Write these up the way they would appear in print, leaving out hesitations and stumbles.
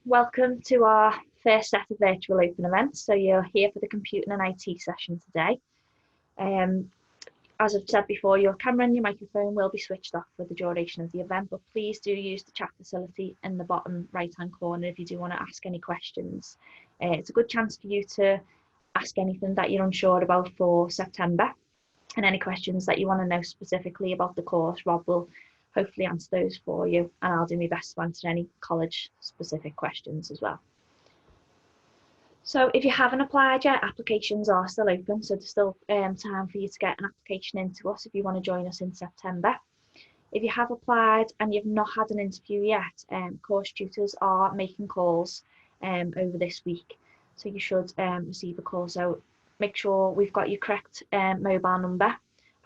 welcome to our first set of virtual open events. So you're here for the Computing and IT session today. Um, as I've said before, your camera and your microphone will be switched off for the duration of the event, but please do use the chat facility in the bottom right-hand corner if you do want to ask any questions. It's a good chance for you to ask anything that you're unsure about for September, and any questions that you want to know specifically about the course. Rob will hopefully answer those for you, and I'll do my best to answer any college specific questions as well. So if you haven't applied yet, applications are still open, so there's still time for you to get an application into us if you want to join us in September. If you have applied and you've not had an interview yet, course tutors are making calls over this week, so you should receive a call. So make sure we've got your correct mobile number,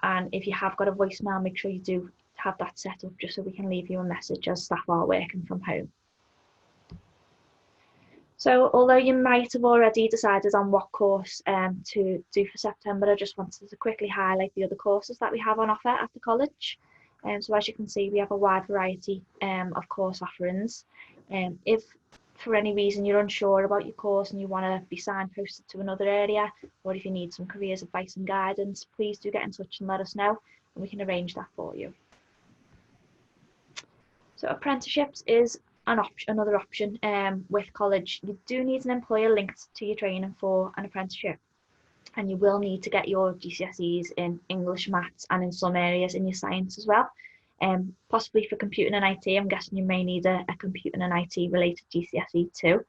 and if you have got a voicemail, make sure you do have that set up just so we can leave you a message as staff are working from home. So although you might have already decided on what course to do for September, I just wanted to quickly highlight the other courses that we have on offer at the college. So as you can see, we have a wide variety of course offerings. If for any reason you're unsure about your course and you want to be signposted to another area, or if you need some careers advice and guidance, please do get in touch and let us know, and we can arrange that for you. So apprenticeships is another option with college. You do need an employer linked to your training for an apprenticeship, and you will need to get your GCSEs in English, maths, and in some areas in your science as well. Possibly for computing and IT, I'm guessing you may need a computing and IT related GCSE too.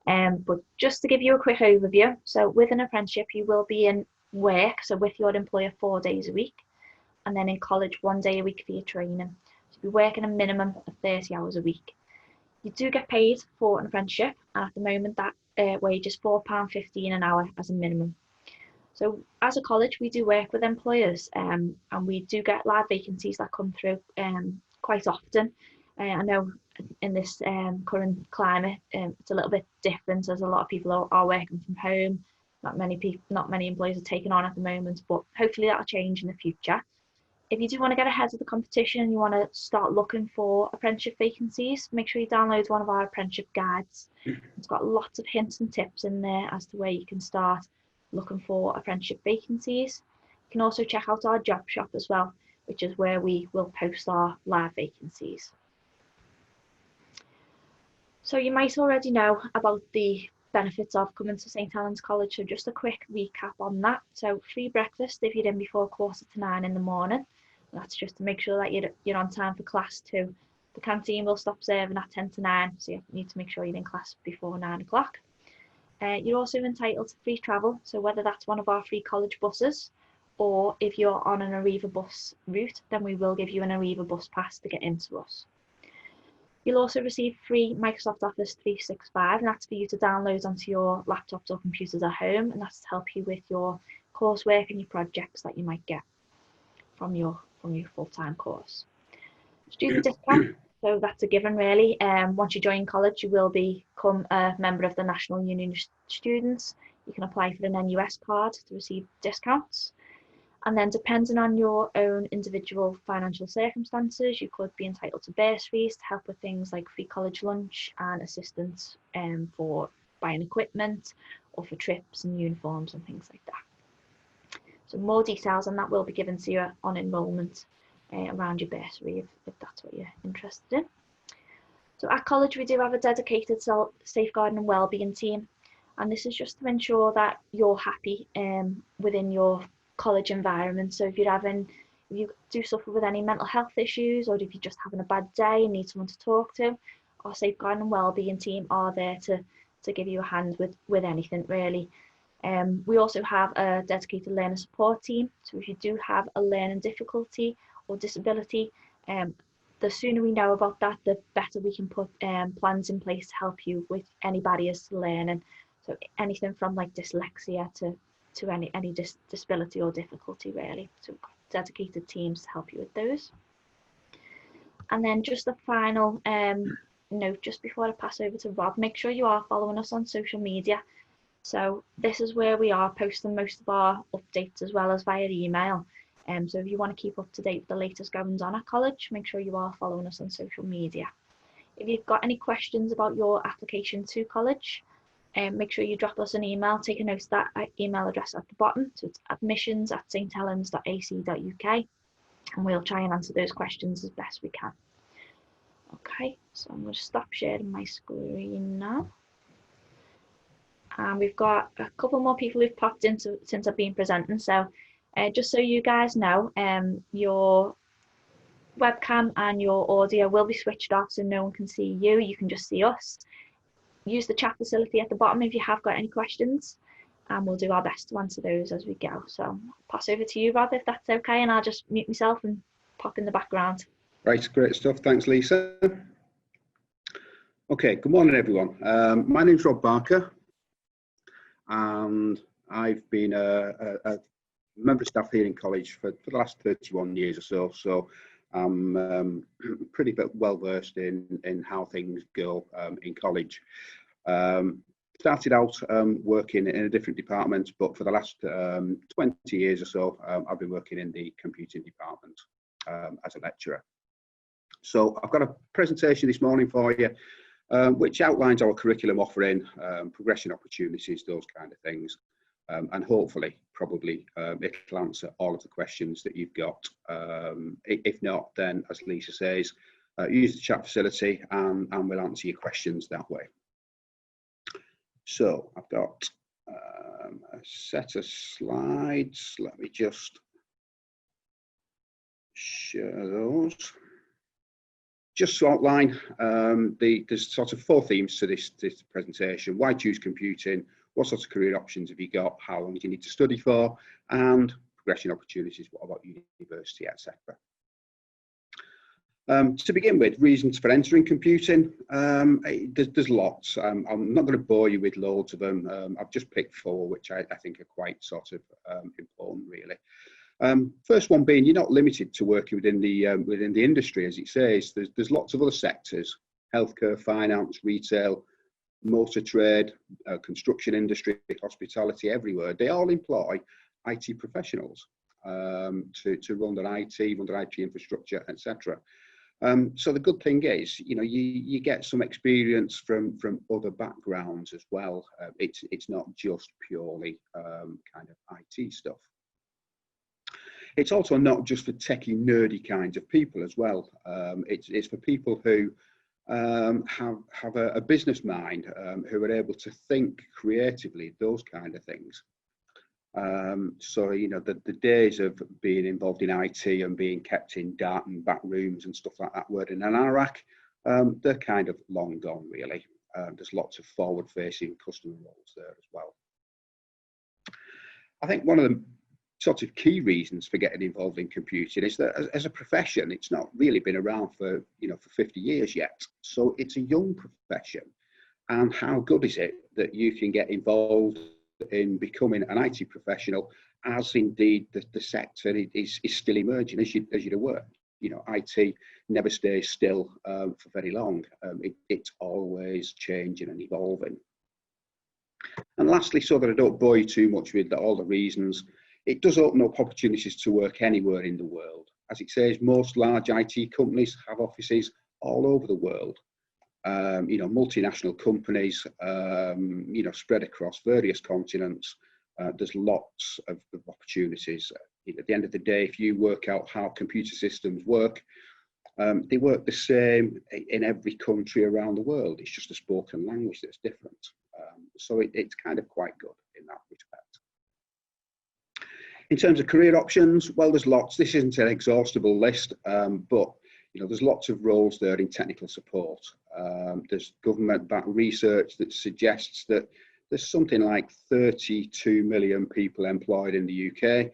But just to give you a quick overview, so with an apprenticeship you will be in work, so with your employer 4 days a week, and then in college 1 day a week for your training. So you'll be working a minimum of 30 hours a week. You do get paid for an apprenticeship, and at the moment that wage is £4.15 an hour as a minimum. So as a college, we do work with employers, and we do get live vacancies that come through quite often. I know in this current climate, it's a little bit different, as a lot of people are working from home. Not many employers are taking on at the moment, but hopefully that'll change in the future. If you do want to get ahead of the competition and you want to start looking for apprenticeship vacancies, make sure you download one of our apprenticeship guides. It's got lots of hints and tips in there as to where you can start looking for apprenticeship vacancies. You can also check out our job shop as well, which is where we will post our live vacancies. So you might already know about the benefits of coming to St Helens College, so just a quick recap on that. So free breakfast if you're in before 9:15 in the morning. That's just to make sure that you're on time for class too. The canteen will stop serving at 10 to 9, so you need to make sure you're in class before 9 o'clock. You're also entitled to free travel, so whether that's one of our free college buses, or if you're on an Arriva bus route, then we will give you an Arriva bus pass to get into us. You'll also receive free Microsoft Office 365, and that's for you to download onto your laptops or computers at home, and that's to help you with your coursework and your projects that you might get from your full-time course. Student discount, so that's a given really. Once you join college, you will become a member of the National Union of Students. You can apply for an NUS card to receive discounts. And then depending on your own individual financial circumstances, you could be entitled to bursaries to help with things like free college lunch and assistance for buying equipment or for trips and uniforms and things like that. So more details on that will be given to you on enrolment around your bursary if that's what you're interested in. So at college we do have a dedicated safeguarding and wellbeing team, and this is just to ensure that you're happy within your college environment. So if you do suffer with any mental health issues, or if you're just having a bad day and need someone to talk to, our safeguarding and wellbeing team are there to give you a hand with anything really. We also have a dedicated learner support team, so if you do have a learning difficulty or disability, the sooner we know about that, the better we can put plans in place to help you with any barriers to learning. So anything from like dyslexia to any disability or difficulty really. So we've got dedicated teams to help you with those. And then just a final note just before I pass over to Rob, make sure you are following us on social media. So this is where we are posting most of our updates as well as via email. So if you want to keep up to date with the latest goings on at college, make sure you are following us on social media. If you've got any questions about your application to college, make sure you drop us an email. Take a note of that email address at the bottom. So it's admissions@sthelens.ac.uk, and we'll try and answer those questions as best we can. Okay, so I'm going to stop sharing my screen now. And we've got a couple more people who've popped in since I've been presenting. So just so you guys know, your webcam and your audio will be switched off so no one can see you. You can just see us. Use the chat facility at the bottom if you have got any questions, and we'll do our best to answer those as we go. So I'll pass over to you, Rob, if that's okay, and I'll just mute myself and pop in the background. Right, great stuff. Thanks, Lisa. Okay, good morning, everyone. My name's Rob Barker, and I've been a member of staff here in college for the last 31 years or so. So I'm pretty well versed in how things go in college. Started out working in a different department, but for the last 20 years or so, I've been working in the computing department as a lecturer. So I've got a presentation this morning for you, which outlines our curriculum offering, progression opportunities, those kind of things. And hopefully, probably, it'll answer all of the questions that you've got. If not, then, as Lisa says, use the chat facility and we'll answer your questions that way. So I've got a set of slides. Let me just share those. Just to outline, there's sort of 4 themes to this presentation. Why choose computing? What sorts of career options have you got? How long do you need to study for? And progression opportunities, what about university, etc. To begin with, reasons for entering computing. There's lots. I'm not going to bore you with loads of them. I've just picked 4, which I think are quite sort of important, really. First one being, you're not limited to working within the industry, as it says. There's lots of other sectors: healthcare, finance, retail, motor trade, construction industry, hospitality, everywhere. They all employ IT professionals to run their IT infrastructure, etc. So the good thing is, you get some experience from other backgrounds as well. It's not just purely kind of IT stuff. It's also not just for techie, nerdy kinds of people as well. It's for people who have a business mind, who are able to think creatively, those kind of things. So, the days of being involved in IT and being kept in dark and back rooms and stuff like that, wording an anorak, they're kind of long gone, really. There's lots of forward-facing customer roles there as well. I think one of the sort of key reasons for getting involved in computing is that as a profession, it's not really been around for 50 years yet. So it's a young profession, and how good is it that you can get involved in becoming an IT professional, as indeed the sector is still emerging, as you're aware. IT never stays still for very long. It's always changing and evolving. And lastly, so that I don't bore you too much with all the reasons, it does open up opportunities to work anywhere in the world. As it says, most large IT companies have offices all over the world. Multinational companies, spread across various continents. There's lots of opportunities. At the end of the day, if you work out how computer systems work, they work the same in every country around the world. It's just a spoken language that's different. So it's kind of quite good in that respect. In terms of career options, well, there's lots. This isn't an exhaustible list, but there's lots of roles there in technical support. There's government-backed research that suggests that there's something like 32 million people employed in the UK.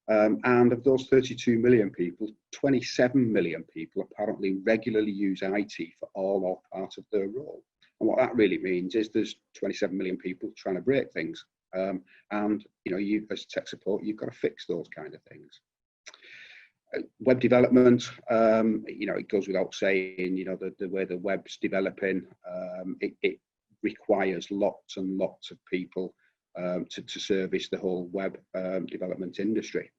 And of those 32 million people, 27 million people apparently regularly use IT for all or part of their role. And what that really means is there's 27 million people trying to break things. And you as tech support, you've got to fix those kind of things. Web development, it goes without saying, the way the web's developing, it requires lots and lots of people to service the whole web development industry.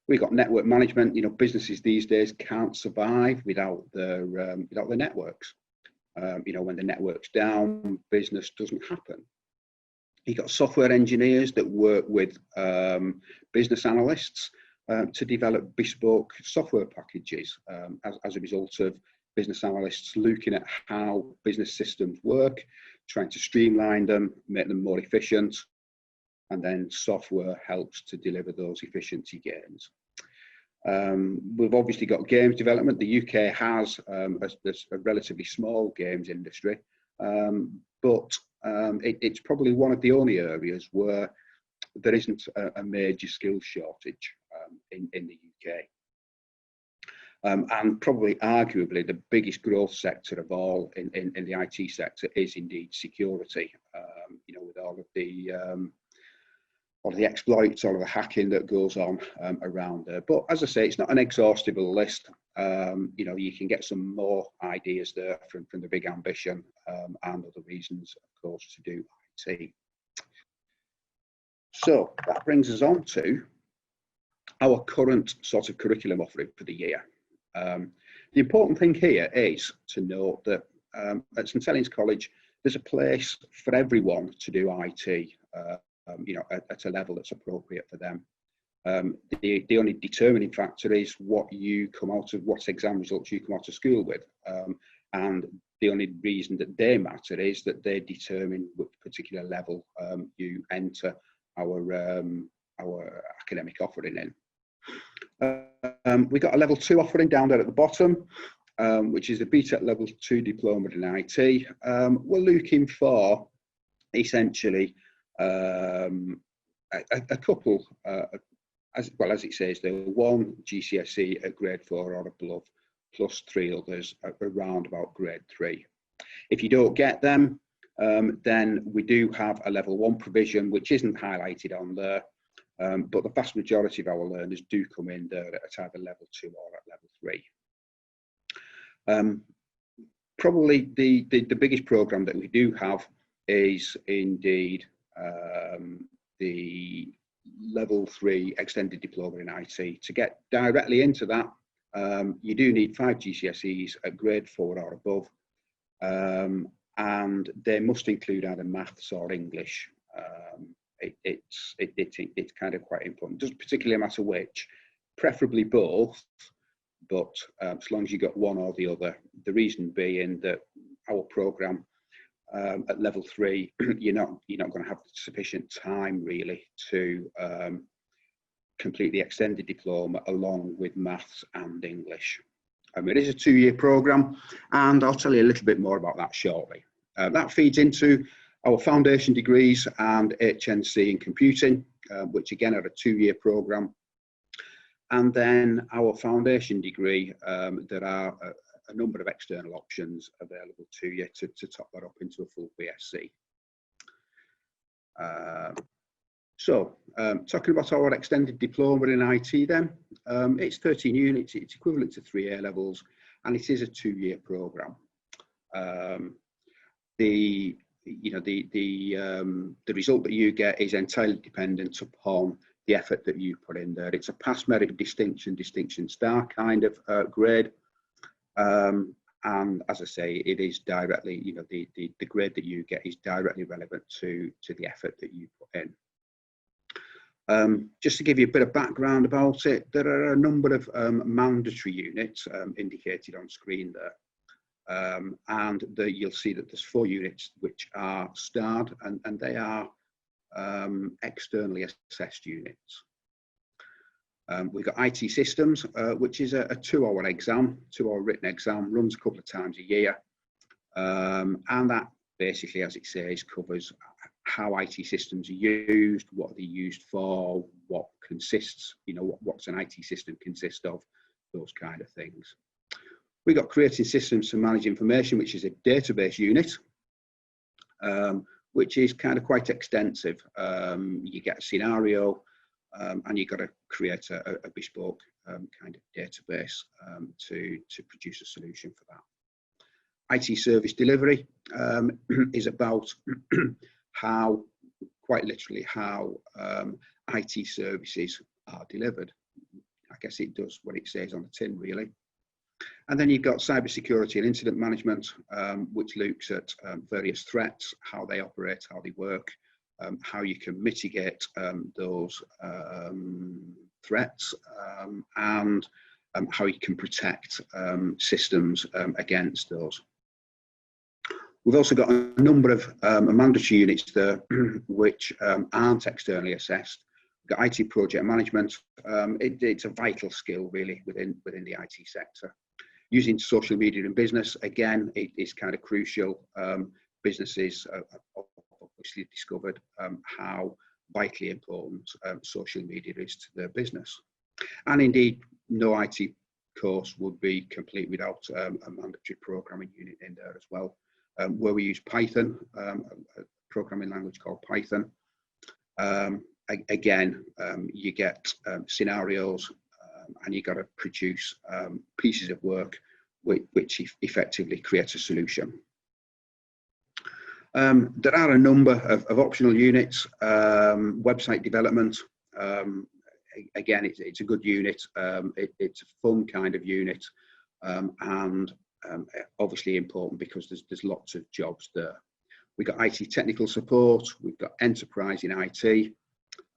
We've got network management. Businesses these days can't survive without their networks. You know, when the network's down, business doesn't happen. You've got software engineers that work with business analysts to develop bespoke software packages as a result of business analysts looking at how business systems work, trying to streamline them, make them more efficient, and then software helps to deliver those efficiency gains. We've obviously got games development. The UK has a relatively small games industry, but it's probably one of the only areas where there isn't a major skills shortage in the UK. And probably arguably the biggest growth sector of all in the IT sector is indeed security. You know, with all of the exploits, all of the hacking that goes on around there. But as I say, it's not an exhaustible list. You know, you can get some more ideas there from the big ambition and other reasons, of course, to do IT. So that brings us on to our current sort of curriculum offering for the year. The important thing here is to note that at St Helens College, there's a place for everyone to do IT, you know, at a level that's appropriate for them. The only determining factor is what exam results you come out of school with. And the only reason that they matter is that they determine which particular level you enter our academic offering in. We've got a level 2 offering down there at the bottom, which is the BTEC level 2 diploma in IT. We're looking for essentially a couple, as it says there, 1 GCSE at grade 4 or above, plus 3 others around about grade 3. If you don't get them, then we do have a level 1 provision, which isn't highlighted on there. But the vast majority of our learners do come in there at either level 2 or at level 3. Probably the biggest programme that we do have is indeed the level 3 extended diploma in IT. To get directly into that, you do need 5 GCSEs at grade 4 or above, and they must include either maths or English. It's kind of quite important. It doesn't particularly matter which, preferably both, but as long as you got one or the other. The reason being that our programme at level 3, you're not going to have sufficient time really to complete the extended diploma along with maths and English. It is a 2-year programme, and I'll tell you a little bit more about that shortly. That feeds into our foundation degrees and HNC in computing, which again are a 2-year programme. And then our foundation degree, there are a number of external options available to you to top that up into a full BSc. So talking about our extended diploma in IT then, it's 13 units, it's equivalent to 3 A levels, and it is a 2-year programme. The result that you get is entirely dependent upon the effort that you put in there. It's a pass, merit, distinction star kind of grade. And as I say, it is directly, the grade that you get is directly relevant to the effort that you put in. Just to give you a bit of background about it, there are a number of mandatory units indicated on screen there. And you'll see that there's 4 units which are starred, and they are externally assessed units. We've got IT systems, which is a 2-hour exam, 2-hour written exam, runs a couple of times a year. And that basically, as it says, covers how IT systems are used, what are they used for, what consists, what's an IT system consist of, those kind of things. We've got creating systems to manage information, which is a database unit, which is kind of quite extensive. You get a scenario, and you've got to create a bespoke kind of database to produce a solution for that. IT service delivery is about quite literally how IT services are delivered. I guess it does what it says on the tin, really. And then you've got cybersecurity and incident management, which looks at various threats, how they operate, how they work, how you can mitigate those threats, and how you can protect systems against those. We've also got a number of mandatory units there which aren't externally assessed. We've got IT project management. It's a vital skill really within the IT sector. Using social media in business, again, it is kind of crucial. Businesses have obviously discovered how vitally important social media is to their business. And indeed, no IT course would be complete without a mandatory programming unit in there as well, where we use Python, a programming language called Python. Again, you get scenarios, and you've got to produce pieces of work which effectively create a solution. There are a number of optional units. Website development, again, it's a good unit. It's a fun kind of unit, and obviously important because there's lots of jobs there. We've got IT technical support, we've got enterprise in IT,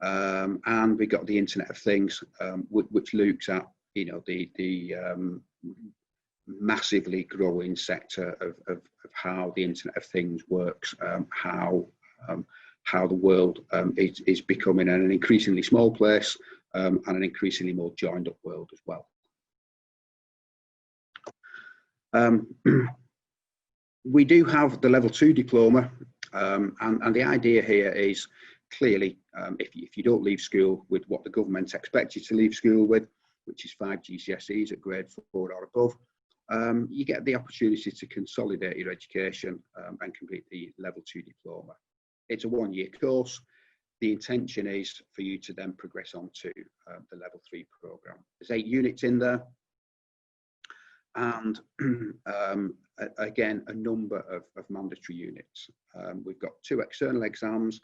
and we've got the Internet of Things, which looks at the massively growing sector of how the Internet of Things works, how the world is becoming an increasingly small place and an increasingly more joined up world as well. We do have the level 2 diploma, and the idea here is clearly if you don't leave school with what the government expects you to leave school with, which is 5 GCSEs at grade 4 or above, you get the opportunity to consolidate your education and complete the level 2 diploma. It's a 1-year course. The intention is for you to then progress on to the level 3 program. There's 8 units in there, and again, a number of mandatory units. We've got 2 external exams.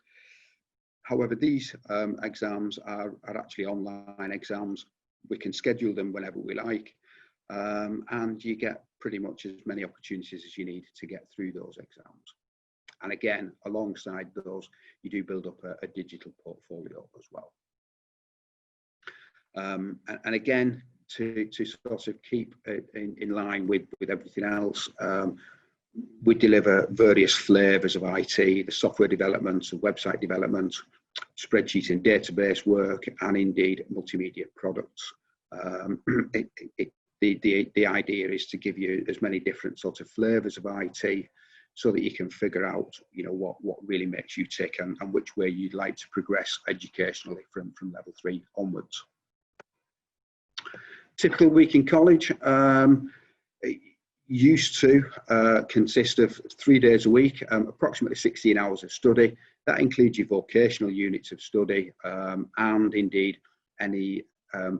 However, these exams are actually online exams. We can schedule them whenever we like, and you get pretty much as many opportunities as you need to get through those exams. And again, alongside those, you do build up a digital portfolio as well. And again, to sort of keep in line with everything else, we deliver various flavors of IT, the software development, the website development, spreadsheet and database work, and indeed multimedia products. The idea is to give you as many different sorts of flavors of IT so that you can figure out, what really makes you tick and which way you'd like to progress educationally from level 3 onwards. Typical week in college used to consist of 3 days a week, approximately 16 hours of study. That includes your vocational units of study and indeed any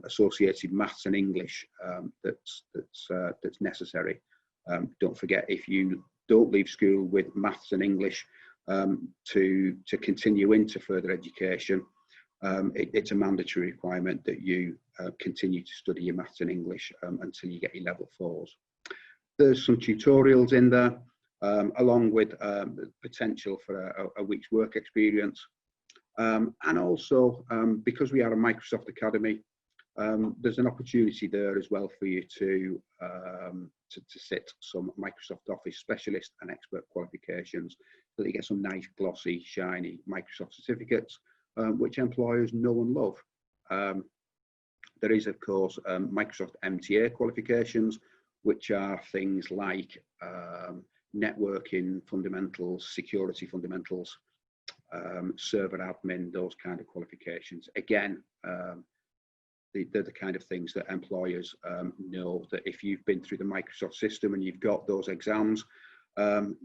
associated maths and English that's necessary. Don't forget, if you don't leave school with maths and English to continue into further education, it's a mandatory requirement that you continue to study your maths and English until you get your level 4s. There's some tutorials in there, along with the potential for a week's work experience. And also, because we are a Microsoft Academy, there's an opportunity there as well for you to sit some Microsoft Office specialist and expert qualifications, so that you get some nice, glossy, shiny Microsoft certificates, which employers know and love. There is, of course, Microsoft MTA qualifications, which are things like networking fundamentals, security fundamentals, server admin, those kind of qualifications. Again, they're the kind of things that employers know that if you've been through the Microsoft system and you've got those exams,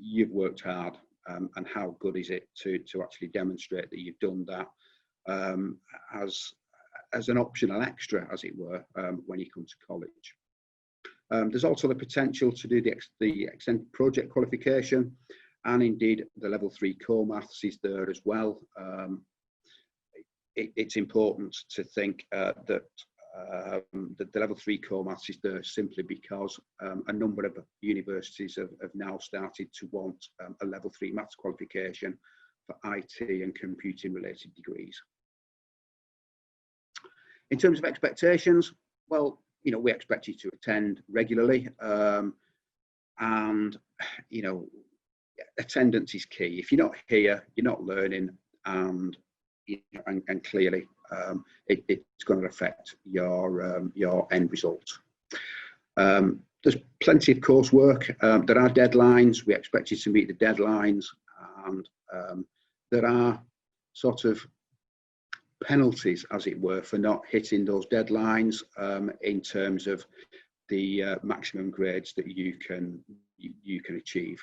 you've worked hard. And how good is it to actually demonstrate that you've done that as an optional extra, as it were, when you come to college. There's also the potential to do the extended project qualification, and indeed the level 3 core maths is there as well. It's important to think that The level 3 core maths is there simply because a number of universities have now started to want a level 3 maths qualification for IT and computing related degrees. In terms of expectations, well, we expect you to attend regularly, and attendance is key. If you're not here, you're not learning, and clearly it's going to affect your end result. There's plenty of coursework. There are deadlines. We expect you to meet the deadlines, and there are sort of penalties, as it were, for not hitting those deadlines in terms of the maximum grades that you can achieve.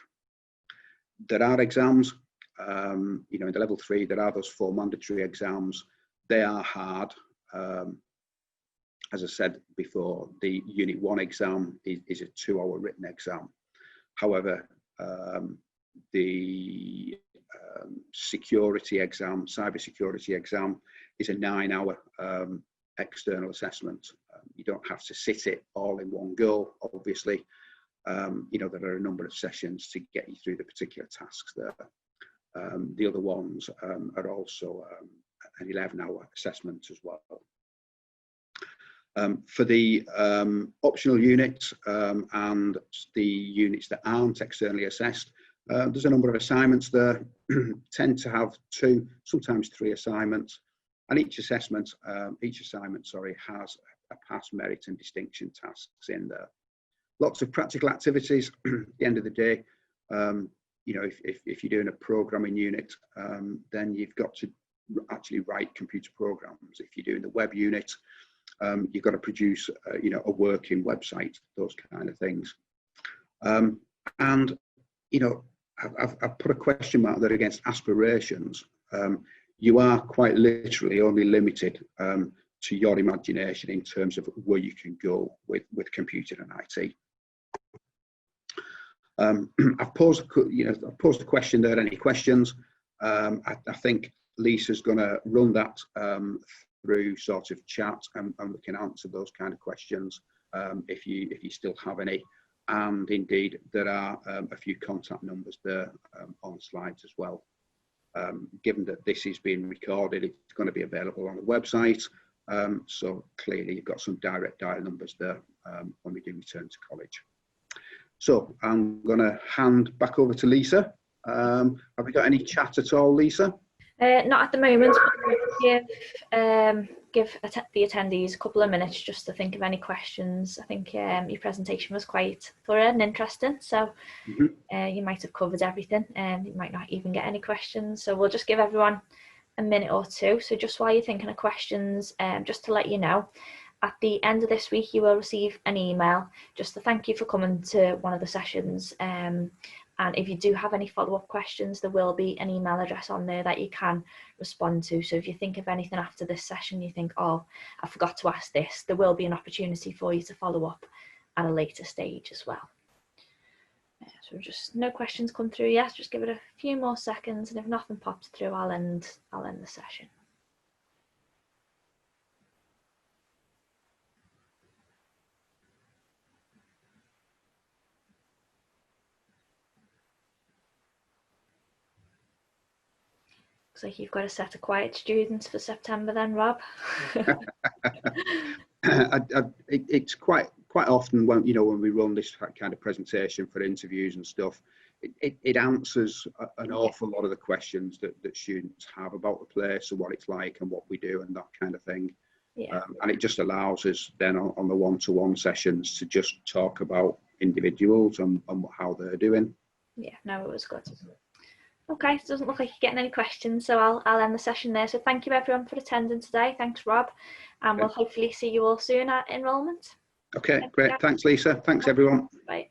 There are exams. In the level 3, there are those 4 mandatory exams. They are hard. As I said before, the Unit 1 exam is a 2-hour written exam. However, the security exam, cyber security exam, is a 9-hour external assessment. You don't have to sit it all in one go, obviously. There are a number of sessions to get you through the particular tasks there. The other ones are also an 11-hour assessment as well. For the optional units and the units that aren't externally assessed, there's a number of assignments there. Tend to have 2, sometimes 3 assignments, and each assignment, has a pass, merit, and distinction tasks in there. Lots of practical activities. At the end of the day, if you're doing a programming unit, then you've got to actually write computer programs. If you're doing the web unit, you've got to produce, a working website, those kind of things. I've put a question mark there against aspirations. You are quite literally only limited to your imagination in terms of where you can go with computing and IT. I've posed a question there. Any questions? I think Lisa's going to run that through sort of chat, and we can answer those kind of questions if you still have any. And indeed, there are a few contact numbers there on slides as well. Given that this is being recorded, it's going to be available on the website. So clearly, you've got some direct dial numbers there when we do return to college. So I'm going to hand back over to Lisa. Have we got any chat at all, Lisa? Not at the moment. Give the attendees a couple of minutes just to think of any questions. I think your presentation was quite thorough and interesting, so you might have covered everything, and you might not even get any questions. So we'll just give everyone a minute or two. So just while you're thinking of questions, just to let you know, at the end of this week you will receive an email just to thank you for coming to one of the sessions. And if you do have any follow-up questions, there will be an email address on there that you can respond to. So if you think of anything after this session, you think, oh, I forgot to ask this, there will be an opportunity for you to follow up at a later stage as well. So just no questions come through yet. Just give it a few more seconds, and if nothing pops through, I'll end the session. Looks like you've got a set of quiet students for September then, Rob. It's quite often when we run this kind of presentation for interviews and stuff, it answers an awful lot of the questions that students have about the place and what it's like and what we do and that kind of thing. Yeah. And it just allows us then on the one-to-one sessions to just talk about individuals and how they're doing. Yeah, no, it was good. Okay, it doesn't look like you're getting any questions, so I'll end the session there. So thank you everyone for attending today. Thanks, Rob, and we'll hopefully see you all soon at enrolment. Okay, great. Thanks, Lisa. Thanks, everyone. Bye.